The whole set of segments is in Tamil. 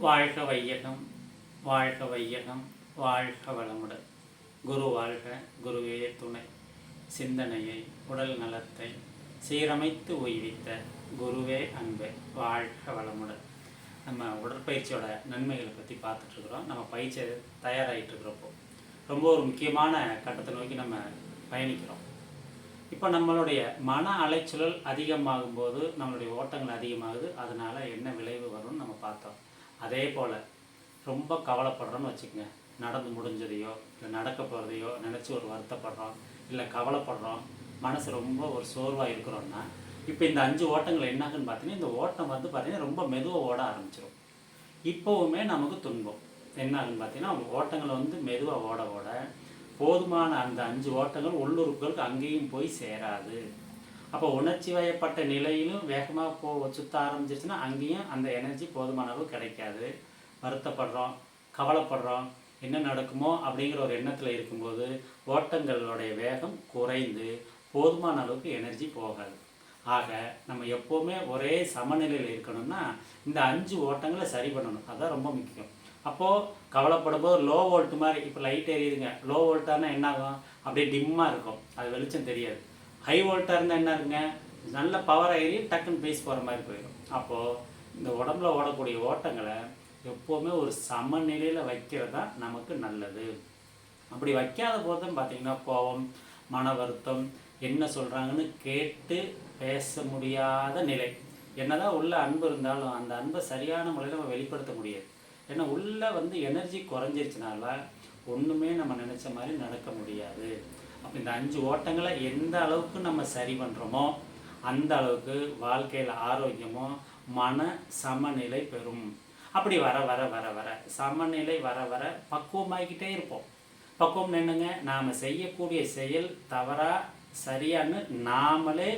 வாழ்க வையகம், வாழ்க வையகம், வாழ்க வளமுடன். குரு வாழ்க, குருவே துணை. சிந்தனையை, உடல் நலத்தை சீரமைத்து ஓய்வித்த குருவே அன்பு. வாழ்க வளமுடன். நம்ம உடற்பயிற்சியோட நன்மைகளை பற்றி பார்த்துட்ருக்குறோம். நம்ம பயிற்சி தயாராகிட்டு இருக்கிறப்போ ரொம்ப ஒரு முக்கியமான கட்டத்தை நோக்கி நம்ம பயணிக்கிறோம். இப்போ நம்மளுடைய மன அலைச்சல் அதிகமாகும்போது நம்மளுடைய ஓட்டங்கள் அதிகமாகுது. அதனால் என்ன விளைவு வரும்னு நம்ம பார்த்தோம். அதே போல் ரொம்ப கவலைப்படுறோன்னு வச்சுக்கோங்க. நடந்து முடிஞ்சதையோ இல்லை நடக்க போகிறதையோ நினச்சி ஒரு வருத்தப்படுறோம், இல்லை கவலைப்படுறோம், மனசு ரொம்ப ஒரு சோர்வாக இருக்கிறோன்னா இப்போ இந்த 5 ஓட்டங்கள் என்னாகுன்னு பார்த்தீங்கன்னா, இந்த ஓட்டம் வந்து பார்த்திங்கன்னா ரொம்ப மெதுவாக ஓட ஆரம்பிச்சிடும். இப்போவுமே நமக்கு துன்பம் என்னாகுன்னு பார்த்தீங்கன்னா, ஓட்டங்களை வந்து மெதுவாக ஓட ஓட போதுமான அந்த 5 ஓட்டங்கள் உள்ளுறுப்புகளுக்கு அங்கேயும் போய் சேராது. அப்போ உணர்ச்சி வயப்பட்ட நிலையிலும் வேகமாக சுற்ற ஆரம்பிச்சிருச்சுன்னா அங்கேயும் அந்த எனர்ஜி போதுமான அளவு கிடைக்காது. வருத்தப்படுறோம், கவலைப்படுறோம், என்ன நடக்குமோ அப்படிங்கிற ஒரு எண்ணத்தில் இருக்கும்போது ஓட்டங்களுடைய வேகம் குறைந்து போதுமான அளவுக்கு எனர்ஜி போகாது. ஆக நம்ம எப்போவுமே ஒரே சமநிலையில் இருக்கணும்னா இந்த 5 ஓட்டங்களை சரி பண்ணணும். அதுதான் ரொம்ப முக்கியம். அப்போது கவலைப்படும் போது லோ வோல்ட் மாதிரி, இப்போ லைட் எரியுதுங்க, லோ வோல்ட்டானா என்ன ஆகும்? அப்படியே டிம்மாக இருக்கும், அது வெளிச்சம் தெரியாது. ஹை வோல்ட்டாக இருந்தால் என்ன இருக்குங்க, நல்ல பவராக ஏறி டக்குன்னு பேசி போகிற மாதிரி போயிடும். அப்போது இந்த உடம்புல ஓடக்கூடிய ஓட்டங்களை எப்போவுமே ஒரு சமநிலையில் வைக்கிறது தான் நமக்கு நல்லது. அப்படி வைக்காத போதும் பார்த்திங்கன்னா கோபம், மன வருத்தம், என்ன சொல்கிறாங்கன்னு கேட்டு பேச முடியாத நிலை. என்னதான் உள்ள அன்பு இருந்தாலும் அந்த அன்பை சரியான முறையில் நம்ம வெளிப்படுத்த முடியாது. ஏன்னா உள்ளே வந்து எனர்ஜி குறைஞ்சிருச்சுனால ஒன்றுமே நம்ம நினச்ச மாதிரி நடக்க முடியாது. அப்போ இந்த 5 ஓட்டங்களை எந்த அளவுக்கு நம்ம சரி பண்ணுறோமோ அந்த அளவுக்கு வாழ்க்கையில் ஆரோக்கியமோ மன சமநிலை பெறும். அப்படி வர வர வர வர சமநிலை வர வர பக்குவமாகிக்கிட்டே இருப்போம். பக்குவம் என்னங்க, நாம் செய்யக்கூடிய செயல் தவறா சரியான்னு நாமளே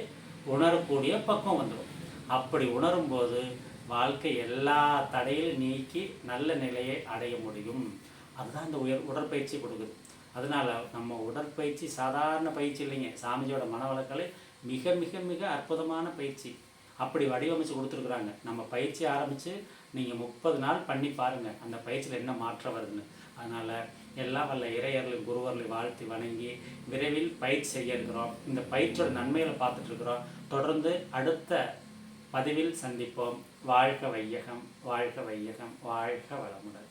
உணரக்கூடிய பக்குவம் வந்துடும். அப்படி உணரும்போது வாழ்க்கை எல்லா தடையிலும் நீக்கி நல்ல நிலையை அடைய முடியும். அதுதான் இந்த உடற்பயிற்சி கொடுக்குது. அதனால் நம்ம உடற்பயிற்சி சாதாரண பயிற்சி இல்லைங்க. சாமிஜியோட மனவளக்கலை மிக மிக மிக அற்புதமான பயிற்சி. அப்படி வடிவமைச்சு கொடுத்துருக்குறாங்க. நம்ம பயிற்சி ஆரம்பித்து நீங்கள் 30 நாள் பண்ணி பாருங்கள் அந்த பயிற்சியில் என்ன மாற்றம் வருதுன்னு. அதனால் எல்லா வல்ல இறையர்களும் குருவர்களை வாழ்த்தி வணங்கி விரைவில் பயிற்சி செய்ய இருக்கிறோம். இந்த பயிற்சியோட நன்மைகளை பார்த்துட்ருக்குறோம். தொடர்ந்து அடுத்த பதிவில் சந்திப்போம். வாழ்க வையகம், வாழ்க வையகம், வாழ்க வளமுடன்.